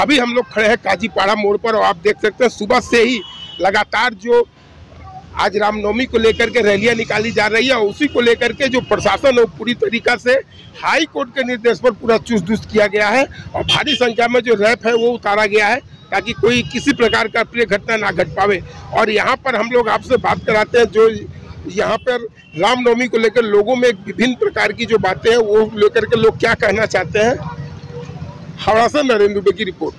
अभी हम लोग खड़े हैं काजीपाड़ा मोड़ पर और आप देख सकते हैं सुबह से ही लगातार जो आज रामनवमी को लेकर के रैलियां निकाली जा रही है और उसी को लेकर के जो प्रशासन है पूरी तरीका से हाई कोर्ट के निर्देश पर पूरा चुस्त दुस्त किया गया है और भारी संख्या में जो रैप है वो उतारा गया है ताकि कोई किसी प्रकार का प्रिय घटना ना घट पावे। और यहाँ पर हम लोग आपसे बात कराते हैं जो यहाँ पर रामनवमी को लेकर लोगों में विभिन्न प्रकार की जो बातें हैं वो लेकर के लोग क्या कहना चाहते हैं। हावड़ा से नरेंद्र दुबे की रिपोर्ट।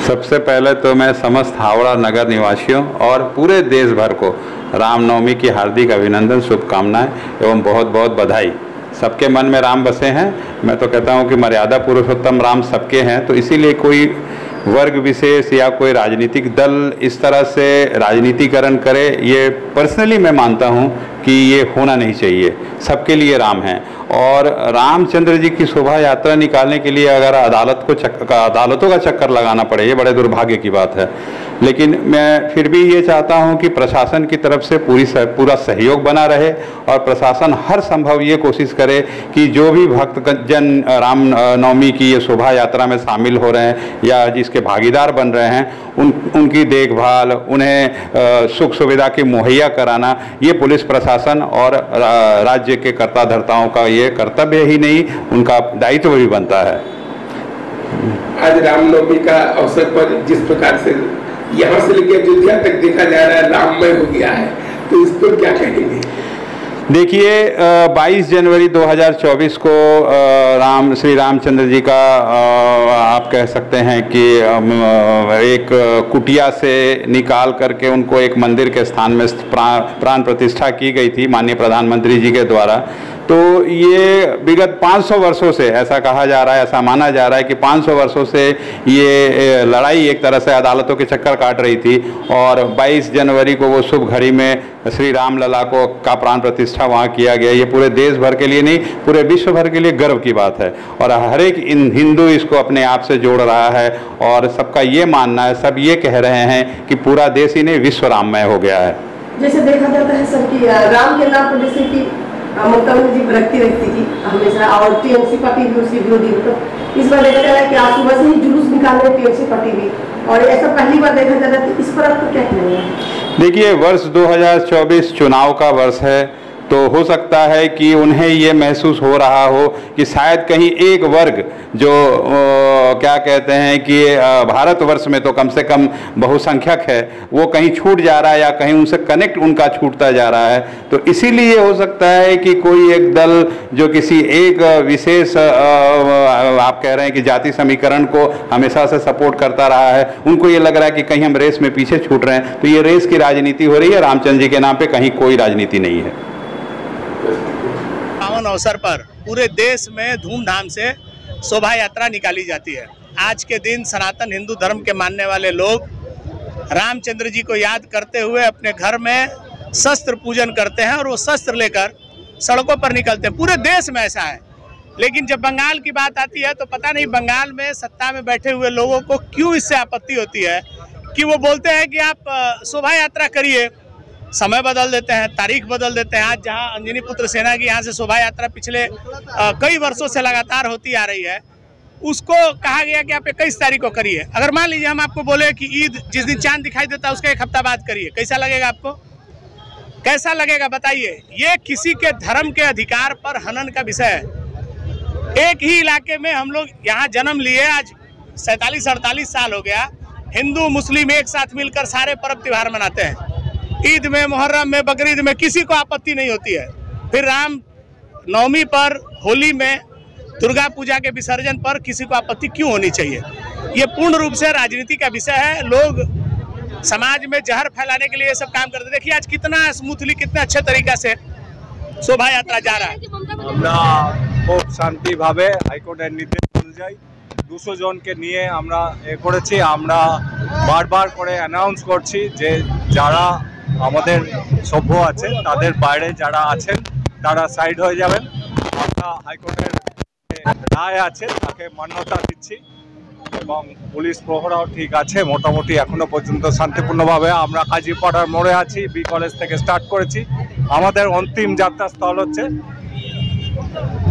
सबसे पहले तो मैं समस्त हावड़ा नगर निवासियों और पूरे देश भर को रामनवमी की हार्दिक अभिनंदन, शुभकामनाएं एवं बहुत बहुत बधाई। सबके मन में राम बसे हैं। मैं तो कहता हूं कि मर्यादा पुरुषोत्तम राम सबके हैं, तो इसीलिए कोई वर्ग विशेष या कोई राजनीतिक दल इस तरह से राजनीतिकरण करे, ये पर्सनली मैं मानता हूं कि ये होना नहीं चाहिए। सबके लिए राम है और रामचंद्र जी की शोभा यात्रा निकालने के लिए अगर अदालतों का चक्कर लगाना पड़े, ये बड़े दुर्भाग्य की बात है। लेकिन मैं फिर भी ये चाहता हूं कि प्रशासन की तरफ से पूरा सहयोग बना रहे और प्रशासन हर संभव ये कोशिश करे कि जो भी भक्तजन रामनवमी की ये शोभा यात्रा में शामिल हो रहे हैं या जिसके भागीदार बन रहे हैं उनकी देखभाल, उन्हें सुख सुविधा की मुहैया कराना, ये पुलिस प्रशासन और राज्य के कर्ता धर्ताओं का ये कर्तव्य ही नहीं, उनका दायित्व भी बनता है। आज रामनवमी का अवसर पर जिस प्रकार से यहाँ से लेकर अयोध्या तक देखा जा रहा है राममय हो गया है, तो इस पर क्या कहेंगे? देखिए 22 जनवरी 2024 को श्री रामचंद्र जी का आप कह सकते हैं कि एक कुटिया से निकाल करके उनको एक मंदिर के स्थान में प्राण प्रतिष्ठा की गई थी माननीय प्रधानमंत्री जी के द्वारा। तो ये विगत 500 वर्षों से ऐसा कहा जा रहा है, ऐसा माना जा रहा है कि 500 वर्षों से ये लड़ाई एक तरह से अदालतों के चक्कर काट रही थी और 22 जनवरी को वो शुभ घड़ी में श्री राम लला का प्राण प्रतिष्ठा वहाँ किया गया। ये पूरे देश भर के लिए नहीं, पूरे विश्व भर के लिए गर्व की बात है और हर एक हिंदू इसको अपने आप से जोड़ रहा है और सबका ये मानना है, सब ये कह रहे हैं कि पूरा देश ही नहीं विश्व राममय हो गया है। जैसे देखा जाता है सर कि राम के नाम पर जैसे कि ममता जी रखती थी हमेशा और टीएमसी पार्टी भी उसकी विरोधी, तो इस बार देखा जा रहा है कि आज सुबह से ही जुलूस निकाल रहे टीएमसी पार्टी भी, और ऐसा पहली बार देखा जा रहा है। तो इस पर आपको क्या कहना है? देखिए वर्ष 2024 चुनाव का वर्ष है, तो हो सकता है कि उन्हें ये महसूस हो रहा हो कि शायद कहीं एक वर्ग जो क्या कहते हैं कि भारतवर्ष में तो कम से कम बहुसंख्यक है, वो कहीं छूट जा रहा है या कहीं उनसे कनेक्ट उनका छूटता जा रहा है। तो इसीलिए हो सकता है कि कोई एक दल जो किसी एक विशेष आप कह रहे हैं कि जाति समीकरण को हमेशा से सपोर्ट करता रहा है, उनको ये लग रहा है कि कहीं हम रेस में पीछे छूट रहे हैं। तो ये रेस की राजनीति हो रही है, रामचंद्र जी के नाम पे कहीं कोई राजनीति नहीं है। पावन अवसर पर पूरे देश में धूमधाम से शोभा यात्रा निकाली जाती है। आज के दिन सनातन हिंदू धर्म के मानने वाले लोग रामचंद्र जी को याद करते हुए अपने घर में शस्त्र पूजन करते हैं और वो शस्त्र लेकर सड़कों पर निकलते हैं। पूरे देश में ऐसा है। लेकिन जब बंगाल की बात आती है तो पता नहीं बंगाल में सत्ता में बैठे हुए लोगों को क्यों इससे आपत्ति होती है कि वो बोलते हैं कि आप शोभा यात्रा करिए, समय बदल देते हैं, तारीख बदल देते हैं। आज जहां अंजनी पुत्र सेना की यहाँ से शोभा यात्रा पिछले कई वर्षों से लगातार होती आ रही है, उसको कहा गया कि आप 21 तारीख को करिए। अगर मान लीजिए हम आपको बोले कि ईद जिस दिन चांद दिखाई देता है उसका 1 हफ्ता बाद करिए, कैसा लगेगा आपको? कैसा लगेगा बताइए? ये किसी के धर्म के अधिकार पर हनन का विषय है। एक ही इलाके में हम लोग यहाँ जन्म लिए, आज 47-48 साल हो गया। हिंदू मुस्लिम एक साथ मिलकर सारे पर्व त्योहार मनाते हैं। ईद में, मुहर्रम में, बकरीद में किसी को आपत्ति नहीं होती है। फिर राम नवमी पर, होली में, दुर्गा पूजा के विसर्जन पर किसी को आपत्ति क्यों होनी चाहिए? ये पूर्ण रूप से राजनीति का विषय है। लोग समाज में जहर फैलाने के लिए ये सब काम करते। देखिए आज कितना स्मूथली, कितने अच्छे तरीका से शोभा यात्रा जा रहा है। खूब शांति भावे हाईकोर्टेर निर्देश अनुयायी 200 जनके निये आमरा करेছি। আমরা বারবার করে অ্যানাউন্স করছি যে যারা আমাদের সভ্য আছে তাদের বাইরে যারা আছেন তারা সাইড হয়ে যাবেন। আমরা হাইকোর্টের রায় আছে তাকে মান্যতা দিচ্ছি এবং পুলিশ প্রহরাও ঠিক আছে। মোটামুটি এখনো পর্যন্ত শান্তিপূর্ণভাবে আমরা কাজীপাড়ার মোড়ে আছি। বি কলেজ থেকে স্টার্ট করেছি। আমাদের অন্তিম যাত্রাস্থল হচ্ছে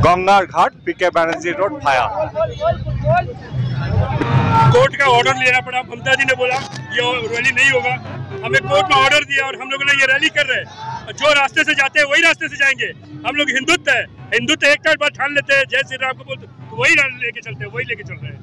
গঙ্গার ঘাট, পিকে ব্যানার্জি রোড, ভায়া। कोर्ट का ऑर्डर लेना पड़ा। ममता जी ने बोला ये रैली नहीं होगा, हमें कोर्ट में ऑर्डर दिया और हम लोग ये रैली कर रहे हैं। जो रास्ते से जाते हैं वही रास्ते से जाएंगे। हम लोग हिंदुत्व है, हिंदुत्व एक बार ठान लेते हैं, जय श्री राम को बोलते वही लेके चलते हैं, वही लेके चल रहे हैं।